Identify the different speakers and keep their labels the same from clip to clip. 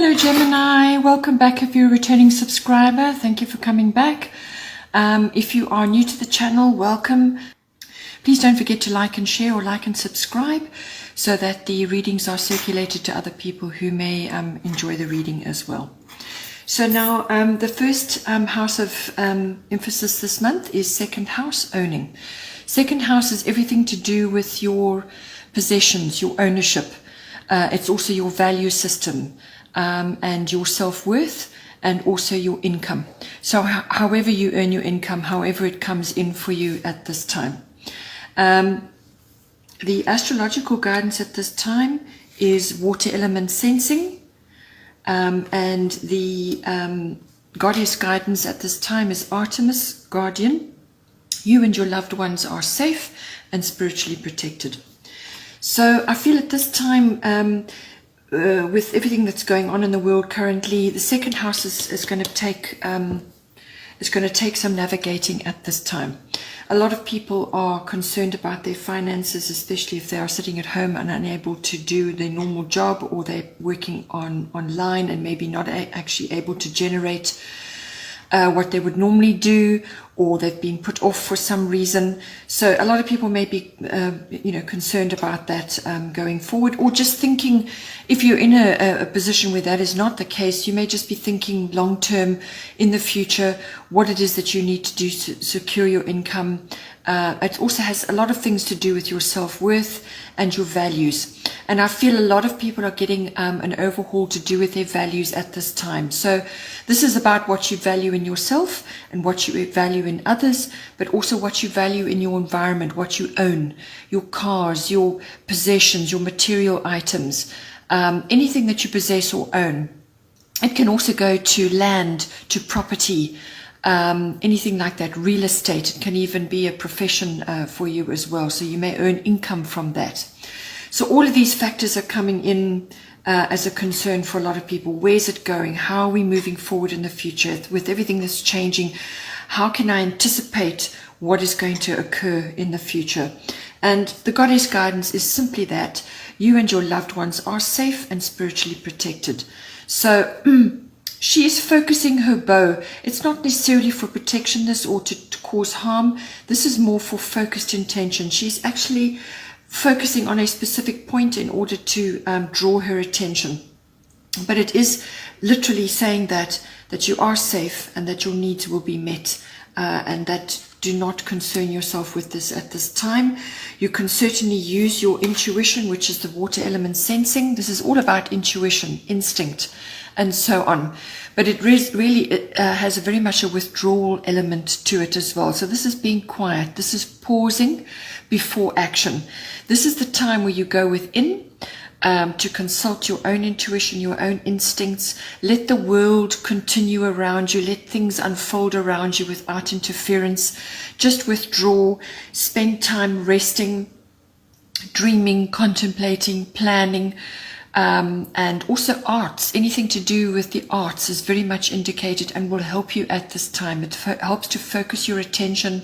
Speaker 1: Hello Gemini, welcome back if you're a returning subscriber. Thank you for coming back. If you are new to the channel, welcome. Please don't forget to like and share or like and subscribe so that the readings are circulated to other people who may enjoy the reading as well. So now the first house of emphasis this month is second house, owning. Second house is everything to do with your possessions, your ownership. It's also your value system. And your self-worth and also your income. So however you earn your income, however it comes in for you at this time. The astrological guidance at this time is water element sensing, and the goddess guidance at this time is Artemis, guardian. You and your loved ones are safe and spiritually protected. So I feel at this time, with everything that's going on in the world currently, the second house is going to take some navigating at this time. A lot of people are concerned about their finances, especially if they are sitting at home and unable to do their normal job, or they're working online and maybe not actually able to generate what they would normally do, or they've been put off for some reason. So a lot of people may be concerned about that going forward, or just thinking, if you're in a position where that is not the case, you may just be thinking long term in the future what it is that you need to do to secure your income. It also has a lot of things to do with your self-worth and your values. And I feel a lot of people are getting an overhaul to do with their values at this time. So this is about what you value in yourself and what you value in others, but also what you value in your environment, what you own, your cars, your possessions, your material items, anything that you possess or own. It can also go to land, to property, anything like that, real estate. It can even be a profession for you as well. So you may earn income from that. So all of these factors are coming in as a concern for a lot of people. Where's it going? How are we moving forward in the future? With everything that's changing, how can I anticipate what is going to occur in the future? And the goddess guidance is simply that you and your loved ones are safe and spiritually protected. So she is focusing her bow. It's not necessarily for protectionness or to cause harm. This is more for focused intention. She's actually focusing on a specific point in order to draw her attention. But it is literally saying that you are safe and that your needs will be met, and that do not concern yourself with this at this time. You can certainly use your intuition, which is the water element sensing. This is all about intuition, instinct, and so on. But it really has very much a withdrawal element to it as well. So this is being quiet. This is pausing before action. This is the time where you go within to consult your own intuition, your own instincts. Let the world continue around you. Let things unfold around you without interference. Just withdraw. Spend time resting, dreaming, contemplating, planning. And also arts, anything to do with the arts is very much indicated and will help you at this time. It helps to focus your attention.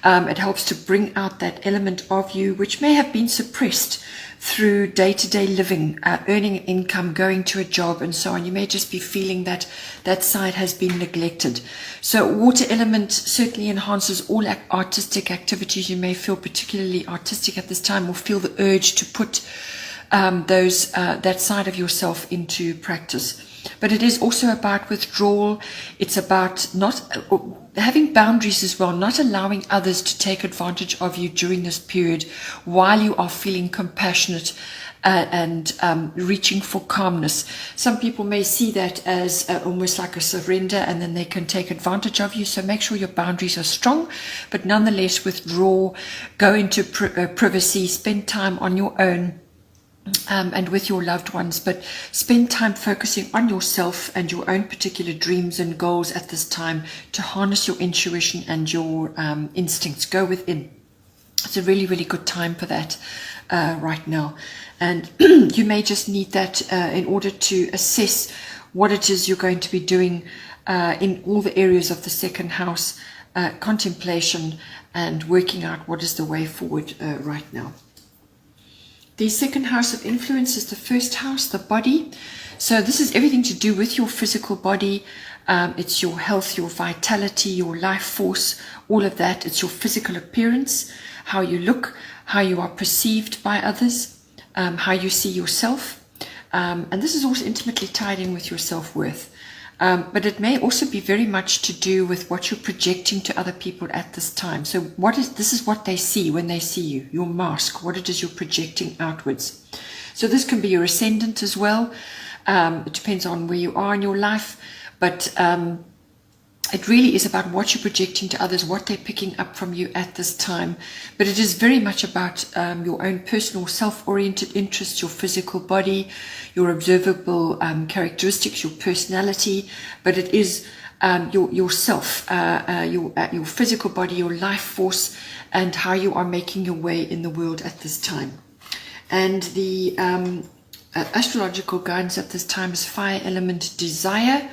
Speaker 1: It helps to bring out that element of you which may have been suppressed through day-to-day living, earning an income, going to a job and so on. You may just be feeling that that side has been neglected. So water element certainly enhances all artistic activities. You may feel particularly artistic at this time, or feel the urge to put that side of yourself into practice. But it is also about withdrawal. It's about not having boundaries as well, not allowing others to take advantage of you during this period while you are feeling compassionate and reaching for calmness. Some people may see that as almost like a surrender, and then they can take advantage of you. So make sure your boundaries are strong, but nonetheless withdraw, go into privacy, spend time on your own. And with your loved ones, but spend time focusing on yourself and your own particular dreams and goals at this time to harness your intuition and your instincts. Go within. It's a really, really good time for that right now. And you may just need that in order to assess what it is you're going to be doing in all the areas of the second house, contemplation and working out what is the way forward right now. The second house of influence is the first house, the body. So this is everything to do with your physical body. It's your health, your vitality, your life force, all of that. It's your physical appearance, how you look, how you are perceived by others, how you see yourself. And this is also intimately tied in with your self-worth. But it may also be very much to do with what you're projecting to other people at this time. So this is what they see when they see you, your mask, what it is you're projecting outwards. So this can be your ascendant as well. It depends on where you are in your life, but it really is about what you're projecting to others, what they're picking up from you at this time. But it is very much about your own personal self-oriented interests, your physical body, your observable characteristics, your personality. But it is yourself, your physical body, your life force, and how you are making your way in the world at this time. And the astrological guidance at this time is fire element desire.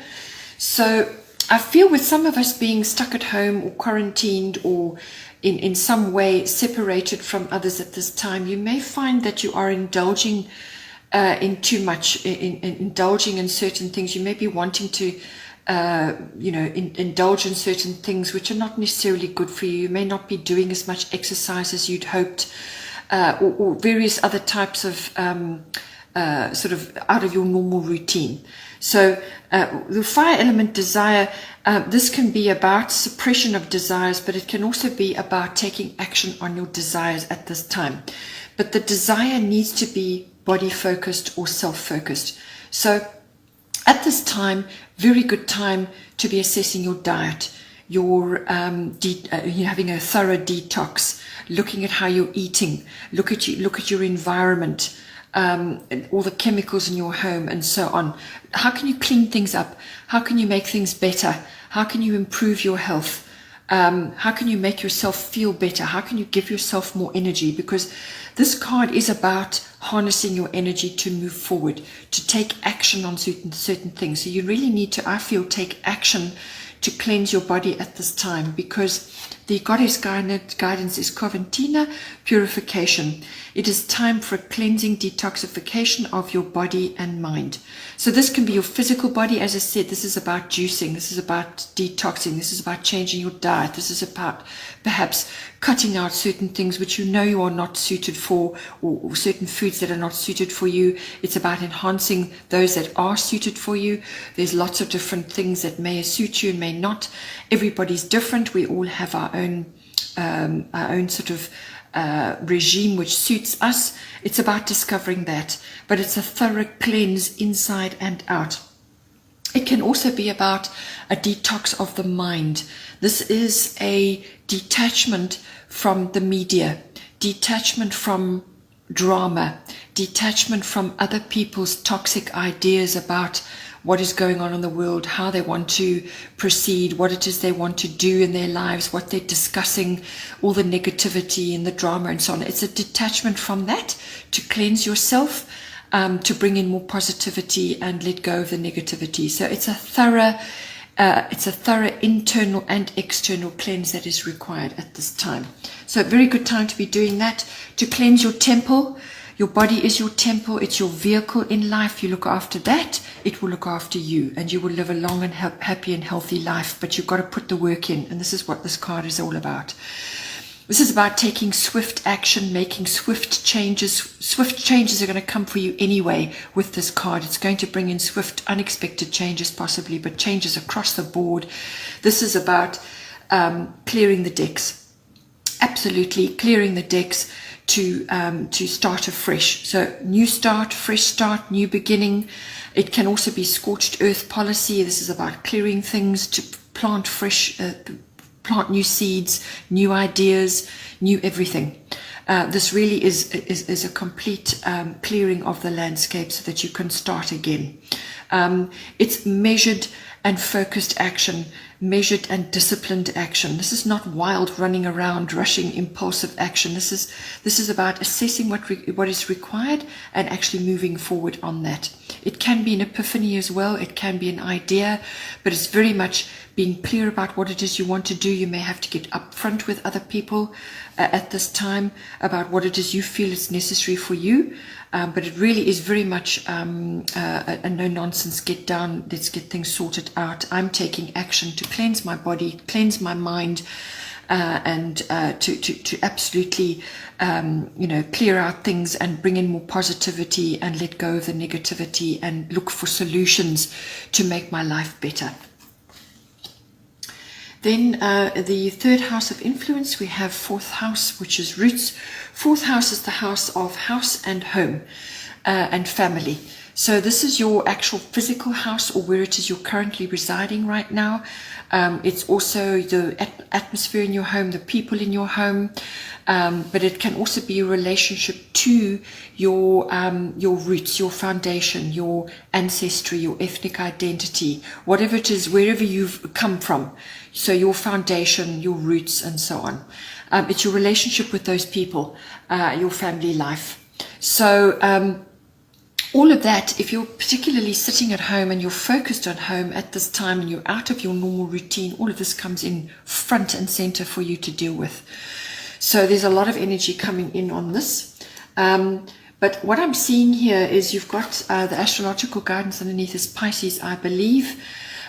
Speaker 1: So I feel with some of us being stuck at home or quarantined or in some way separated from others at this time, you may find that you are indulging in too much, indulging in certain things. You may be wanting to, indulge in certain things which are not necessarily good for you. You may not be doing as much exercise as you'd hoped, or various other types of sort of out of your normal routine. So the fire element desire, this can be about suppression of desires, but it can also be about taking action on your desires at this time. But the desire needs to be body focused or self focused. So at this time, very good time to be assessing your diet, you're having a thorough detox, looking at how you're eating, look at your environment, and all the chemicals in your home and so on. How can you clean things up? How can you make things better? How can you improve your health? How can you make yourself feel better? How can you give yourself more energy? Because this card is about harnessing your energy to move forward, to take action on certain things. So you really need to, I feel, take action to cleanse your body at this time, because the goddess guidance is Coventina, purification. It is time for a cleansing detoxification of your body and mind. So this can be your physical body. As I said, this is about juicing. This is about detoxing. This is about changing your diet. This is about perhaps cutting out certain things which you know you are not suited for, or certain foods that are not suited for you. It's about enhancing those that are suited for you. There's lots of different things that may suit you and may not. Everybody's different. We all have our own sort of regime which suits us. It's about discovering that, but it's a thorough cleanse inside and out. It can also be about a detox of the mind. This is a detachment from the media, detachment from drama, detachment from other people's toxic ideas about what is going on in the world, how they want to proceed, what it is they want to do in their lives, what they're discussing, all the negativity and the drama and so on. It's a detachment from that to cleanse yourself, to bring in more positivity and let go of the negativity. So it's a thorough internal and external cleanse that is required at this time. So a very good time to be doing that, to cleanse your temple. Your body is your temple. It's your vehicle in life. You look after that, it will look after you, and you will live a long and happy and healthy life. But you've got to put the work in, and this is what this card is all about. This is about taking swift action, making swift changes. Swift changes are going to come for you anyway with this card. It's going to bring in swift, unexpected changes possibly, but changes across the board. This is about clearing the decks. Absolutely clearing the decks to start afresh. So new start, fresh start, new beginning. It can also be scorched earth policy. This is about clearing things to plant fresh, plant new seeds, new ideas, new everything. This really is a complete clearing of the landscape so that you can start again. It's measured and focused action. measured and disciplined action. This is not wild running around, rushing, impulsive action. This is about assessing what is required and actually moving forward on that. It can be an epiphany as well. It can be an idea, but it's very much being clear about what it is you want to do. You may have to get upfront with other people at this time about what it is you feel is necessary for you. But it really is very much a no-nonsense, get down, let's get things sorted out. I'm taking action to cleanse my body, cleanse my mind, and to absolutely, clear out things and bring in more positivity and let go of the negativity and look for solutions to make my life better. Then the third house of influence, we have fourth house, which is roots. Fourth house is the house of house and home and family. So this is your actual physical house, or where it is you're currently residing right now. It's also the atmosphere in your home, the people in your home, but it can also be a relationship to your roots, your foundation, your ancestry, your ethnic identity, whatever it is, wherever you've come from. So your foundation, your roots, and so on. It's your relationship with those people, your family life. So all of that, if you're particularly sitting at home and you're focused on home at this time and you're out of your normal routine, all of this comes in front and center for you to deal with. So there's a lot of energy coming in on this. But what I'm seeing here is you've got the astrological guidance underneath is Pisces, I believe.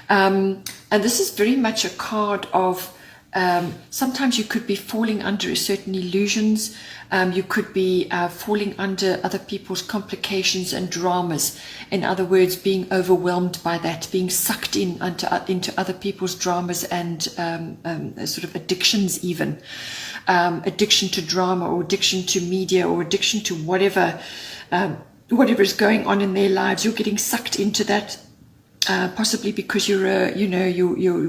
Speaker 1: And this is very much a card of sometimes you could be falling under certain illusions. You could be falling under other people's complications and dramas. In other words, being overwhelmed by that, being sucked in into other people's dramas and sort of addictions even. Addiction to drama, or addiction to media, or addiction to whatever is going on in their lives. You're getting sucked into that. Possibly because you're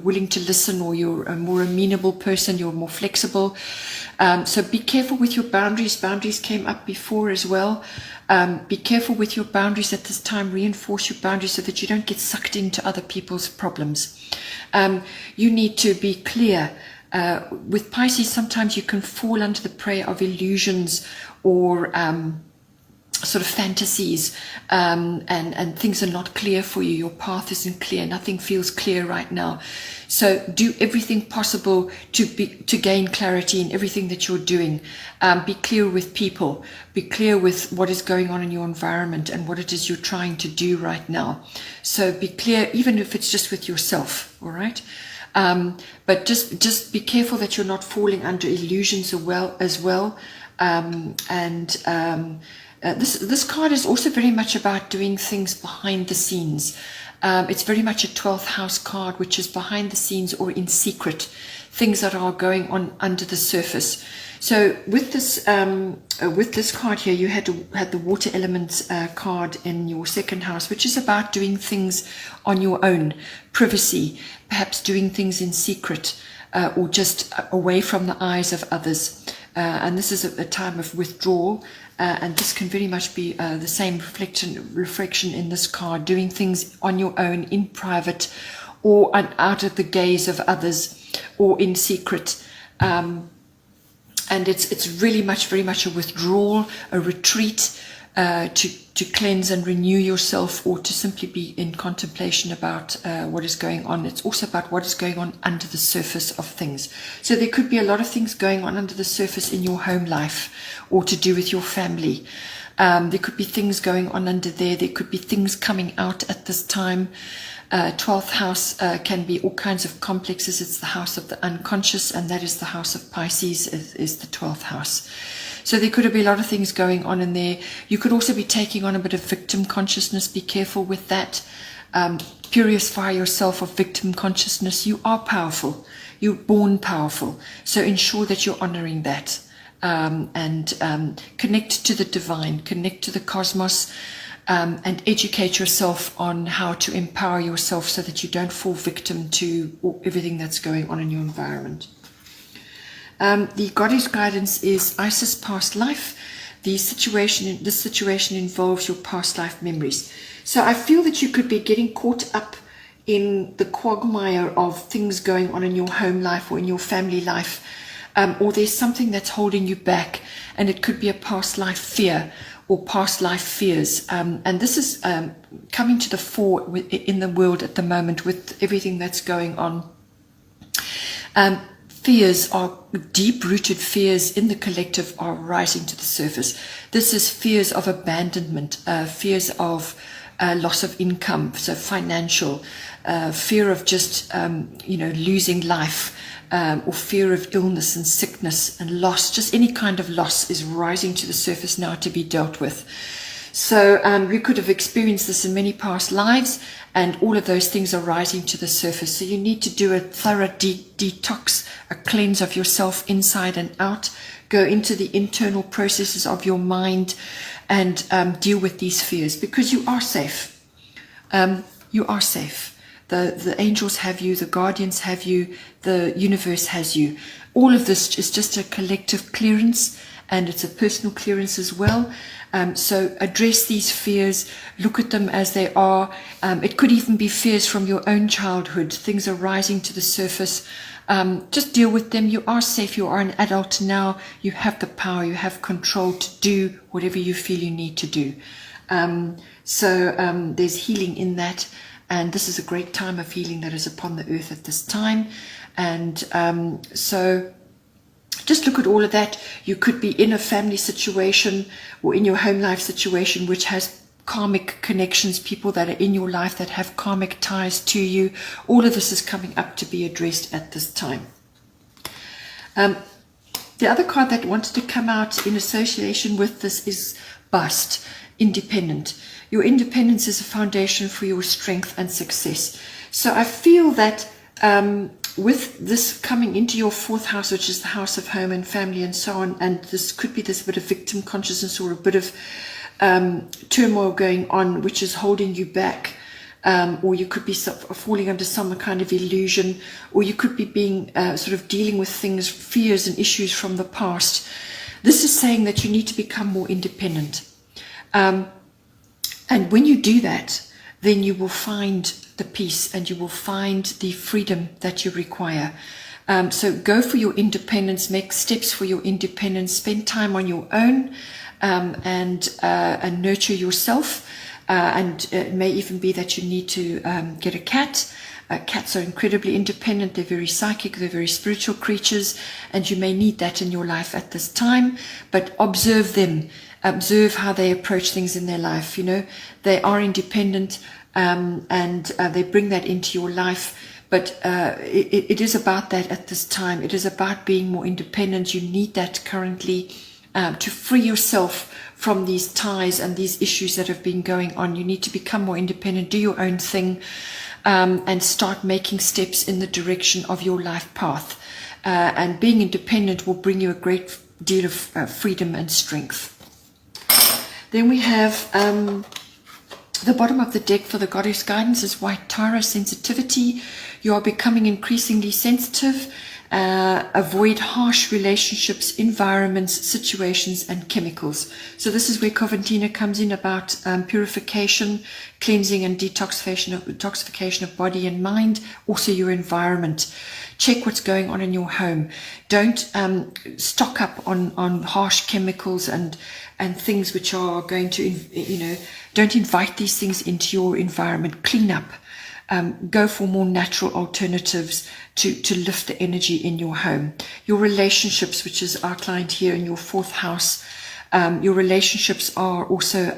Speaker 1: willing to listen, or you're a more amenable person, you're more flexible. So be careful with your boundaries. Boundaries came up before as well. Be careful with your boundaries at this time. Reinforce your boundaries so that you don't get sucked into other people's problems. You need to be clear. With Pisces, sometimes you can fall under the prey of illusions or sort of fantasies, and things are not clear for you. Your path isn't clear. Nothing feels clear right now. So do everything possible to gain clarity in everything that you're doing. Be clear with people. Be clear with what is going on in your environment and what it is you're trying to do right now. So be clear, even if it's just with yourself. All right. But just be careful that you're not falling under illusions as well. This card is also very much about doing things behind the scenes. It's very much a 12th house card, which is behind the scenes or in secret, things that are going on under the surface. So with this card here, you had the water elements card in your second house, which is about doing things on your own, privacy, perhaps doing things in secret, or just away from the eyes of others. And this is a time of withdrawal. And this can very much be the same reflection in this card, doing things on your own, in private, or out of the gaze of others, or in secret. And it's very much a withdrawal, a retreat, to cleanse and renew yourself, or to simply be in contemplation about what is going on. It's also about what is going on under the surface of things. So there could be a lot of things going on under the surface in your home life, or to do with your family. There could be things going on under there. There could be things coming out at this time. 12th house can be all kinds of complexes. It's the house of the unconscious, and that is the house of Pisces, is the 12th house. So there could be a lot of things going on in there. You could also be taking on a bit of victim consciousness. Be careful with that. Purify yourself of victim consciousness. You are powerful. You're born powerful. So ensure that you're honoring that. And connect to the divine, connect to the cosmos, and educate yourself on how to empower yourself so that you don't fall victim to everything that's going on in your environment. The goddess guidance is Isis past life. This situation involves your past life memories. So I feel that you could be getting caught up in the quagmire of things going on in your home life or in your family life, or there's something that's holding you back, and it could be a past life fear or past life fears. And this is coming to the fore in the world at the moment with everything that's going on. Fears are deep-rooted fears in the collective are rising to the surface. This is fears of abandonment, fears of loss of income, so financial, fear of just losing life, or fear of illness and sickness and loss. Just any kind of loss is rising to the surface now to be dealt with. So we could have experienced this in many past lives, and all of those things are rising to the surface. So you need to do a thorough detox, a cleanse of yourself inside and out. Go into the internal processes of your mind and deal with these fears, because you are safe. You are safe. The angels have you, the guardians have you, the universe has you. All of this is just a collective clearance, and it's a personal clearance as well. So address these fears, look at them as they are. It could even be fears from your own childhood. Things are rising to the surface. Just deal with them. You are safe. You are an adult now. You have the power. You have control to do whatever you feel you need to do. So there's healing in that. And this is a great time of healing that is upon the earth at this time. And so just look at all of that. You could be in a family situation or in your home life situation which has karmic connections, people that are in your life that have karmic ties to you. All of this is coming up to be addressed at this time. The other card that wanted to come out in association with this is Bust, independent. Your independence is a foundation for your strength and success. So I feel that with this coming into your fourth house, which is the house of home and family and so on, and this could be this bit of victim consciousness or a bit of turmoil going on, which is holding you back, or you could be falling under some kind of illusion, or you could be being sort of dealing with things, fears and issues from the past. This is saying that you need to become more independent. And when you do that, then you will find the peace and you will find the freedom that you require. So go for your independence, make steps for your independence, spend time on your own, and nurture yourself. And it may even be that you need to get a cat. Cats are incredibly independent. They're very psychic. They're very spiritual creatures, and you may need that in your life at this time. But observe them. Observe how they approach things in their life. You know, they are independent, and they bring that into your life. But it is about that at this time. It is about being more independent. You need that currently to free yourself from these ties and these issues that have been going on. You need to become more independent, do your own thing, and start making steps in the direction of your life path. And being independent will bring you a great deal of freedom and strength. Then we have the bottom of the deck for the goddess guidance is White Tara, sensitivity. You are becoming increasingly sensitive. Avoid harsh relationships, environments, situations, and chemicals. So this is where Coventina comes in about purification, cleansing, and detoxification of body and mind. Also your environment. Check what's going on in your home. Don't stock up on harsh chemicals and things which are going to, don't invite these things into your environment. Clean up. Go for more natural alternatives to lift the energy in your home. Your relationships, which is outlined here in your fourth house, your relationships are also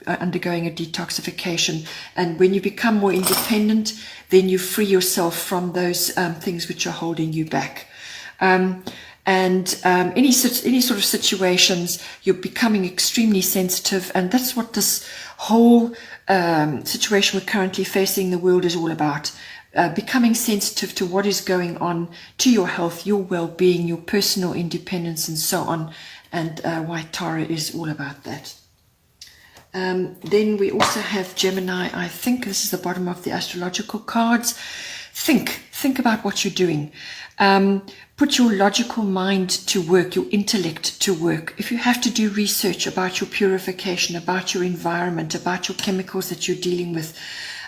Speaker 1: undergoing a detoxification. And when you become more independent, then you free yourself from those things which are holding you back. Any sort of situations, you're becoming extremely sensitive, and that's what this whole situation we're currently facing in the world is all about. Becoming sensitive to what is going on, to your health, your well-being, your personal independence, and so on. And White Tara is all about that. Then we also have Gemini. I think this is the bottom of the astrological cards. Think about what you're doing. Put your logical mind to work, your intellect to work. If you have to do research about your purification, about your environment, about your chemicals that you're dealing with,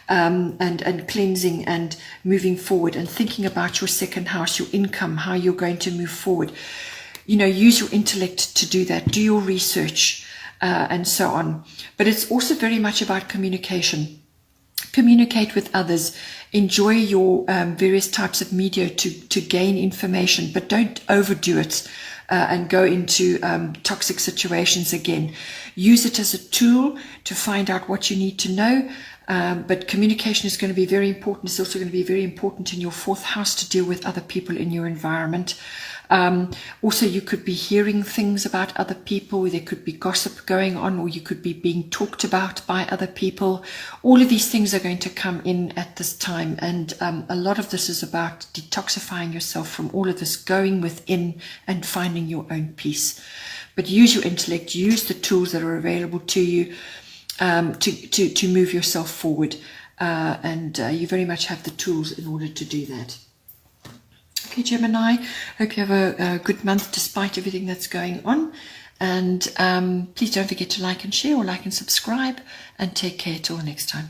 Speaker 1: and cleansing and moving forward, and thinking about your second house, your income, how you're going to move forward. You know, use your intellect to do that, do your research, and so on. But it's also very much about communication. Communicate with others, enjoy your various types of media to gain information, but don't overdo it and go into toxic situations again. Use it as a tool to find out what you need to know, but communication is going to be very important. It's also going to be very important in your fourth house to deal with other people in your environment. Also, you could be hearing things about other people. There could be gossip going on, or you could be being talked about by other people. All of these things are going to come in at this time, and a lot of this is about detoxifying yourself from all of this, going within and finding your own peace. But use your intellect, use the tools that are available to you to move yourself forward, and you very much have the tools in order to do that. Okay, Gemini, hope you have a good month despite everything that's going on. And please don't forget to like and share, or like and subscribe. And take care till next time.